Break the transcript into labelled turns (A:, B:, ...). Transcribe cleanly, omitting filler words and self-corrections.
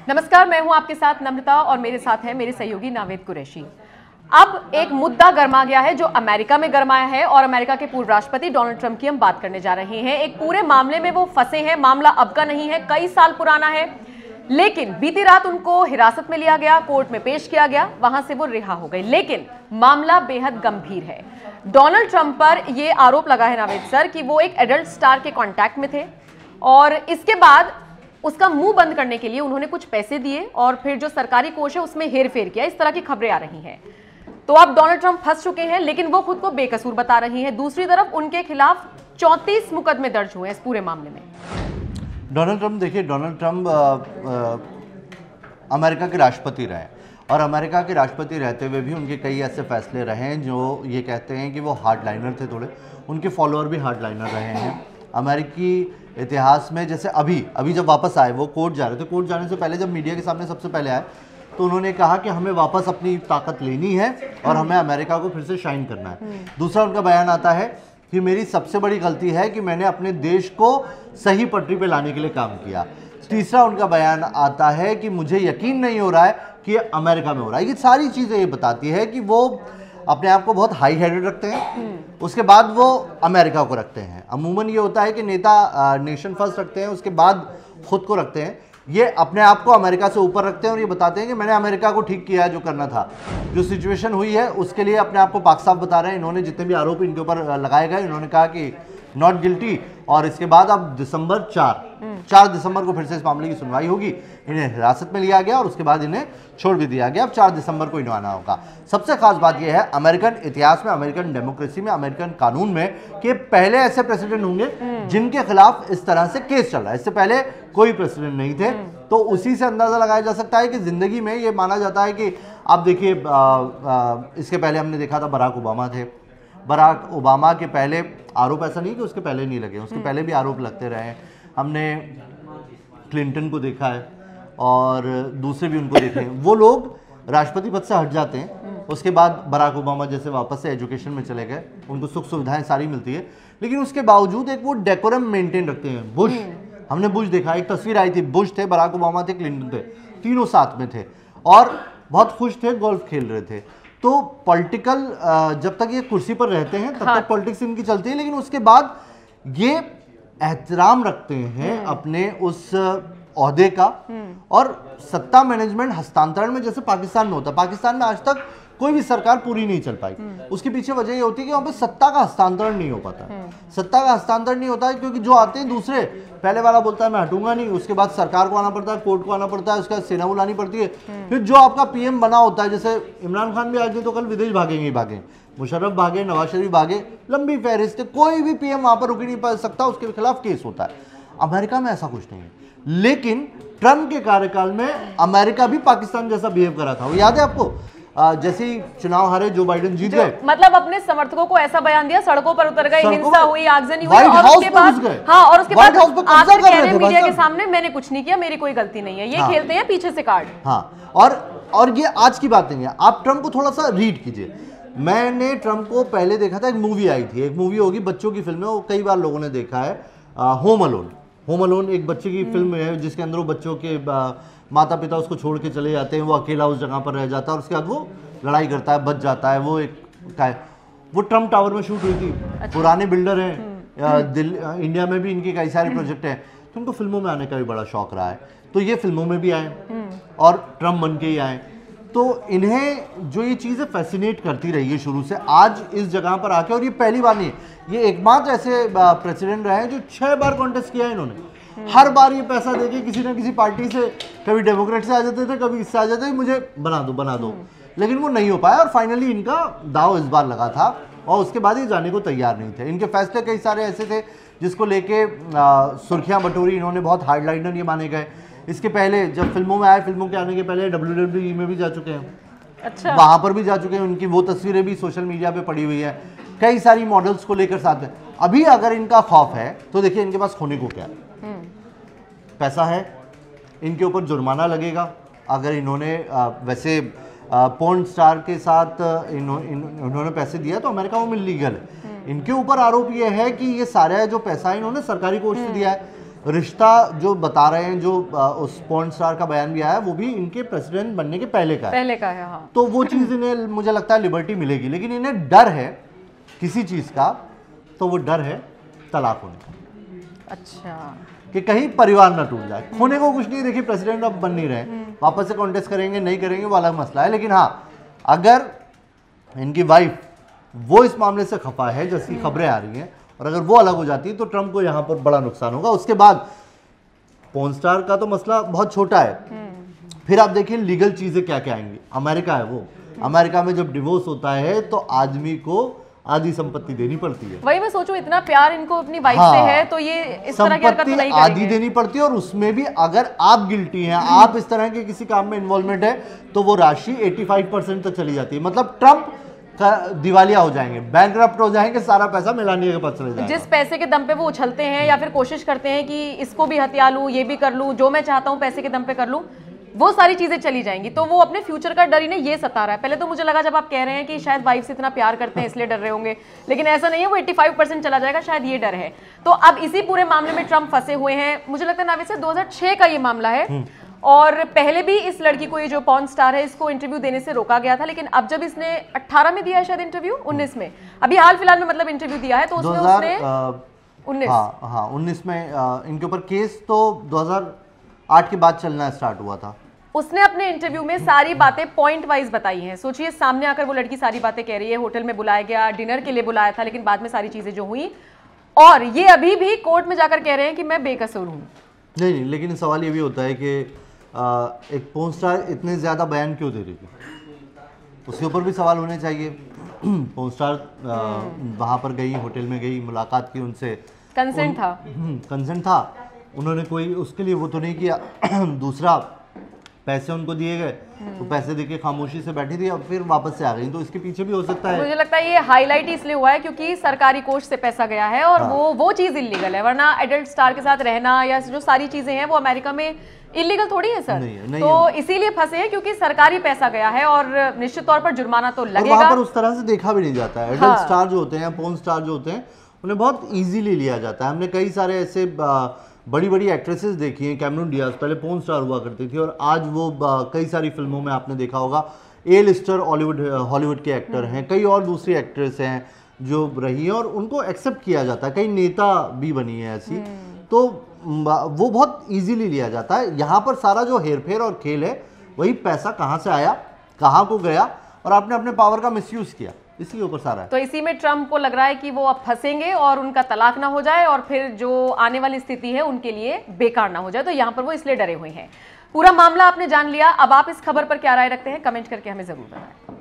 A: नमस्कार, मैं हूं आपके साथ नम्रता और मेरे साथ है मेरे सहयोगी नावेद कुरैशी। अब एक मुद्दा गर्मा गया है जो अमेरिका में गर्माया है और अमेरिका के पूर्व राष्ट्रपति डोनाल्ड ट्रंप की हम बात करने जा रहे हैं। एक पूरे मामले में वो फंसे हैं। मामला अब का नहीं है, कई साल पुराना है, लेकिन बीती रात उनको हिरासत में लिया गया, कोर्ट में पेश किया गया, वहां से वो रिहा हो गए। लेकिन मामला बेहद गंभीर है। डोनाल्ड ट्रंप पर यह आरोप लगा है नावेद सर कि वो एक एडल्ट स्टार के कॉन्टैक्ट में थे और इसके बाद उसका मुंह बंद करने के लिए उन्होंने कुछ पैसे दिए और फिर जो सरकारी कोष है उसमें हेरफेर किया। इस तरह की खबरें आ रही हैं। तो अब डोनाल्ड ट्रंप फंस चुके हैं, लेकिन वो खुद को बेकसूर बता रही हैं। दूसरी तरफ उनके खिलाफ 34 मुकदमे दर्ज हुए हैं इस पूरे मामले में।
B: डोनाल्ड ट्रंप, देखिए, डोनाल्ड ट्रंप अमेरिका के राष्ट्रपति रहे और अमेरिका के राष्ट्रपति रहते हुए भी उनके कई ऐसे फैसले रहे हैं जो ये कहते हैं कि वो हार्डलाइनर थे। थोड़े उनके फॉलोअर भी हार्डलाइनर रहे हैं अमेरिकी इतिहास में। जैसे अभी जब वापस आए, वो कोर्ट जा रहे थे, कोर्ट जाने से पहले जब मीडिया के सामने सबसे पहले आए तो उन्होंने कहा कि हमें वापस अपनी ताकत लेनी है और हमें अमेरिका को फिर से शाइन करना है। दूसरा उनका बयान आता है कि मेरी सबसे बड़ी गलती है कि मैंने अपने देश को सही पटरी पे लाने के लिए काम किया। तीसरा उनका बयान आता है कि मुझे यकीन नहीं हो रहा है कि ये अमेरिका में हो रहा है। ये सारी चीज़ें ये बताती है कि वो अपने आप को बहुत हाई हेडेड रखते हैं, उसके बाद वो अमेरिका को रखते हैं। अमूमन ये होता है कि नेता नेशन फर्स्ट रखते हैं, उसके बाद खुद को रखते हैं। ये अपने आप को अमेरिका से ऊपर रखते हैं और ये बताते हैं कि मैंने अमेरिका को ठीक किया है, जो करना था। जो सिचुएशन हुई है उसके लिए अपने आप को पाक साफ बता रहे हैं। इन्होंने जितने भी आरोप इनके ऊपर लगाए गए, इन्होंने कहा कि नॉट गिल्टी, और इसके बाद अब दिसंबर 4 दिसंबर को फिर से इस मामले की सुनवाई होगी। इन्हें हिरासत में लिया गया और उसके बाद इन्हें छोड़ भी दिया गया। अब 4 दिसंबर को इन्हें आना होगा। सबसे खास बात यह है अमेरिकन इतिहास में, अमेरिकन डेमोक्रेसी में, अमेरिकन कानून में कि पहले ऐसे प्रेसिडेंट होंगे जिनके खिलाफ इस तरह से केस चल रहा है। इससे पहले कोई प्रेसिडेंट नहीं थे। तो उसी से अंदाजा लगाया जा सकता है कि जिंदगी में ये माना जाता है कि आप देखिए, इसके पहले हमने देखा था बराक ओबामा थे। बराक ओबामा के पहले आरोप, ऐसा नहीं कि उसके पहले नहीं लगे, उसके पहले भी आरोप लगते रहे। हमने क्लिंटन को देखा है और दूसरे भी उनको देखे हैं। वो लोग राष्ट्रपति पद से हट जाते हैं, उसके बाद बराक ओबामा जैसे वापस से एजुकेशन में चले गए, उनको सुख सुविधाएं सारी मिलती है, लेकिन उसके बावजूद एक वो डेकोरम मेंटेन रखते हैं। बुश, हमने बुश देखा, एक तस्वीर आई थी, बुश थे, बराक ओबामा थे, क्लिंटन थे, तीनों साथ में थे और बहुत खुश थे, गोल्फ खेल रहे थे। तो पॉलिटिकल जब तक ये कुर्सी पर रहते हैं तब तक पॉलिटिक्स इनकी चलती है, लेकिन उसके बाद ये एहतराम रखते हैं अपने उस ओहदे का। और सत्ता मैनेजमेंट हस्तांतरण में जैसे पाकिस्तान में होता है, पाकिस्तान में आज तक कोई भी सरकार पूरी नहीं चल पाई। उसके पीछे वजह ये होती है कि वहां पे सत्ता का हस्तांतरण नहीं हो पाता। सत्ता का हस्तांतरण नहीं होता है क्योंकि जो आते हैं दूसरे, पहले वाला बोलता है मैं हटूंगा नहीं, उसके बाद सरकार को आना पड़ता है, कोर्ट को आना पड़ता है, उसके बाद सेना बुलानी पड़ती है, फिर जो आपका पीएम बना होता है, जैसे इमरान खान भी आज नहीं तो कल विदेश भागेंगे ही भागे, मुशर्रफ भागे, नवाज शरीफ भागे, लंबी फहरिस्त है, कोई भी पीएम वहां पर रुक नहीं पा सकता, उसके खिलाफ केस होता है। अमेरिका में ऐसा कुछ नहीं है, लेकिन ट्रंप के कार्यकाल में अमेरिका भी पाकिस्तान जैसा बिहेव करा था। वो याद है आपको, जैसे ही चुनाव हारे जो बाइडेन जीत गए,
A: मतलब अपने समर्थकों को ऐसा बयान दिया, सड़कों पर उतर गए, हिंसा हुई, आगजनी हुई,
B: और उसके बाद
A: और उसके बाद आकर कह रहे मीडिया के सामने मैंने कुछ नहीं किया, मेरी कोई गलती नहीं है। ये खेलते हैं पीछे से कार्ड।
B: हाँ, और ये आज की बात नहीं है। आप ट्रंप को थोड़ा सा रीड कीजिए। मैंने ट्रंप को पहले देखा था, एक मूवी आई थी, एक मूवी होगी बच्चों की फिल्म है, वो कई बार लोगों ने देखा है, होम अलोन। होम अलोन एक बच्चे की फिल्म है जिसके अंदर वो बच्चों के माता पिता उसको छोड़ के चले जाते हैं, वो अकेला उस जगह पर रह जाता है और उसके बाद वो लड़ाई करता है, बच जाता है। वो वो ट्रंप टावर में शूट हुई थी। पुराने बिल्डर हैं, इंडिया में भी इनके कई सारे प्रोजेक्ट हैं, तो उनको फिल्मों में आने का भी बड़ा शौक रहा है। तो ये फिल्मों में भी आए और ट्रंप बन के ही आए। तो इन्हें जो ये चीज़ें फैसिनेट करती रही है शुरू से, आज इस जगह पर आके, और ये पहली बार नहीं है, ये एकमात्र ऐसे प्रेसिडेंट रहे हैं जो 6 बार कॉन्टेस्ट किया है इन्होंने। हर बार ये पैसा देके किसी न किसी पार्टी से, कभी डेमोक्रेट से आ जाते थे, कभी इससे आ जाते थे, मुझे बना दो, लेकिन वो नहीं हो पाया और फाइनली इनका दाव इस बार लगा था और उसके बाद ये जाने को तैयार नहीं थे। इनके फैसले कई सारे ऐसे थे जिसको लेके सुर्खियां बटोरी इन्होंने, बहुत हार्डलाइनर ये माने गए। इसके पहले जब फिल्मों में आए, फिल्मों के आने के पहले WWE में भी जा चुके हैं।
A: अच्छा,
B: वहां पर भी जा चुके हैं। उनकी वो तस्वीरें भी सोशल मीडिया पे पड़ी हुई है, कई सारी मॉडल्स को लेकर साथ में। अभी अगर इनका खौफ है तो देखिए इनके पास खोने को क्या है, पैसा है, इनके ऊपर जुर्माना लगेगा अगर इन्होंने वैसे पोर्न स्टार के साथ इन्होंने पैसे दिया तो अमेरिका में इलीगल है। इनके ऊपर आरोप ये है कि ये सारा जो पैसा है इन्होंने सरकारी कोष से दिया है। रिश्ता जो बता रहे हैं, जो उस पॉर्न स्टार का बयान भी आया, वो भी इनके प्रेसिडेंट बनने के पहले का है।
A: हाँ।
B: तो वो चीज़ इन्हें, मुझे लगता है, लिबर्टी मिलेगी, लेकिन इन्हें डर है किसी चीज़ का, तो वो डर है तलाक होने का।
A: अच्छा,
B: कि कहीं परिवार ना टूट जाए। खोने को कुछ नहीं, देखिए प्रेसिडेंट अब बन नहीं रहे, वापस से कॉन्टेस्ट करेंगे नहीं करेंगे वो अलग मसला है, लेकिन हाँ, अगर इनकी वाइफ वो इस मामले से खफा है जैसी खबरें आ रही हैं, और अगर वो अलग हो जाती है तो ट्रंप को यहाँ पर बड़ा नुकसान होगा। उसके बाद पॉर्न स्टार का तो मसला बहुत छोटा है, फिर आप देखिए लीगल चीज़ें क्या क्या आएंगी। अमेरिका है वो, अमेरिका में जब डिवोर्स होता है तो आदमी को आधी संपत्ति देनी पड़ती है।
A: वही मैं सोचूं, इतना प्यार इनको अपनी वाइफ से है तो ये इस तरह की हरकत तो नहीं करेंगे।
B: आधी देनी पड़ती है, और उसमें भी अगर आप गिल्टी हैं, आप इस तरह के किसी काम में इन्वॉल्वमेंट है, तो वो राशि 85% तक चली जाती है। मतलब ट्रंप दिवालिया हो जाएंगे, बैंकरप्ट हो जाएंगे, सारा पैसा मेलानिया के पास चले जाएगा।
A: जिस पैसे के दम पे वो उछलते हैं या फिर कोशिश करते हैं कि इसको भी हत्या लूं, ये भी कर लूं, जो मैं चाहता हूं पैसे के दम पे कर लूं, वो सारी चीजें चली जाएंगी। तो वो अपने फ्यूचर का डर इन्हें ये सता रहा है। पहले तो मुझे लगा जब आप कह रहे हैं कि शायद वाइफ से इतना प्यार करते हैं इसलिए डर रहे होंगे, लेकिन ऐसा नहीं है, वो 85% चला जाएगा, शायद ये डर है। तो अब इसी पूरे मामले में ट्रंप फंसे हुए हैं। मुझे लगता है नाविद से 2006 का ये मामला है, और पहले भी इस लड़की को, ये जो पॉर्न स्टार है, इसको इंटरव्यू देने से रोका गया था, लेकिन अब जब इसने 18 में दिया है शायद इंटरव्यू, 19 में, अभी हाल फिलहाल में मतलब इंटरव्यू दिया है, तो उसमें उसने
B: 19 में इनके ऊपर केस तो 2008 के बाद चलना स्टार्ट हुआ था।
A: उसने अपने इंटरव्यू में सारी बातें पॉइंट वाइज बताई हैं। सोचिए, सामने आकर वो लड़की सारी बातें कह रही है, होटल में बुलाया गया, डिनर के लिए बुलाया था, लेकिन बाद में सारी चीजें जो हुई, और ये अभी भी कोर्ट में जाकर कह रहे हैं कि मैं बेकसूर हूं।
B: नहीं, लेकिन सवाल ये भी होता है कि एक पॉर्न स्टार इतने ज्यादा बयान क्यों दे रही थी, उसके ऊपर भी सवाल होने चाहिए। पॉर्न स्टार वहां पर गई, होटल में गई, मुलाकात की उनसे,
A: कंसेंट था,
B: कंसेंट था, उन्होंने कोई उसके लिए वो तो नहीं किया। दूसरा, पैसे उनको दिए गए, तो पैसे देके खामोशी से बैठी थी, अब फिर वापस से आ गई, तो इसके पीछे भी हो सकता है।
A: मुझे लगता है ये हाईलाइट इसलिए हुआ है क्योंकि सरकारी कोष से पैसा गया है, और वो चीज इलीगल है, वरना एडल्ट स्टार के साथ रहना या जो सारी चीजें हैं वो अमेरिका में इलीगल थोड़ी है सर। नहीं तो इसीलिए फंसे हैं क्योंकि सरकारी पैसा गया है, और निश्चित तौर पर जुर्माना तो लगेगा।
B: वहां पर उस तरह से देखा भी नहीं जाता है। एडल्ट स्टार जो होते हैं, पॉर्न स्टार जो होते हैं, उन्हें बहुत इजीली लिया जाता है। हमने कई सारे ऐसे बड़ी बड़ी एक्ट्रेसेस देखी हैं। कैमरून डियाज पहले पॉर्न स्टार हुआ करती थी, और आज वो कई सारी फिल्मों में आपने देखा होगा ए लिस्टर हॉलीवुड के एक्टर हैं। कई और दूसरी एक्ट्रेस हैं जो रही हैं, और उनको एक्सेप्ट किया जाता है। कई नेता भी बनी है ऐसी, तो वो बहुत इजीली लिया जाता है। यहाँ पर सारा जो हेरफेर और खेल है, वही पैसा कहाँ से आया, कहाँ को गया, और आपने अपने पावर का मिसयूज किया, इसी के ऊपर सारा है।
A: तो इसी में ट्रंप को लग रहा है कि वो अब फंसेंगे और उनका तलाक ना हो जाए, और फिर जो आने वाली स्थिति है उनके लिए बेकार ना हो जाए, तो यहाँ पर वो इसलिए डरे हुए हैं। पूरा मामला आपने जान लिया। अब आप इस खबर पर क्या राय रखते हैं, कमेंट करके हमें जरूर बताएं।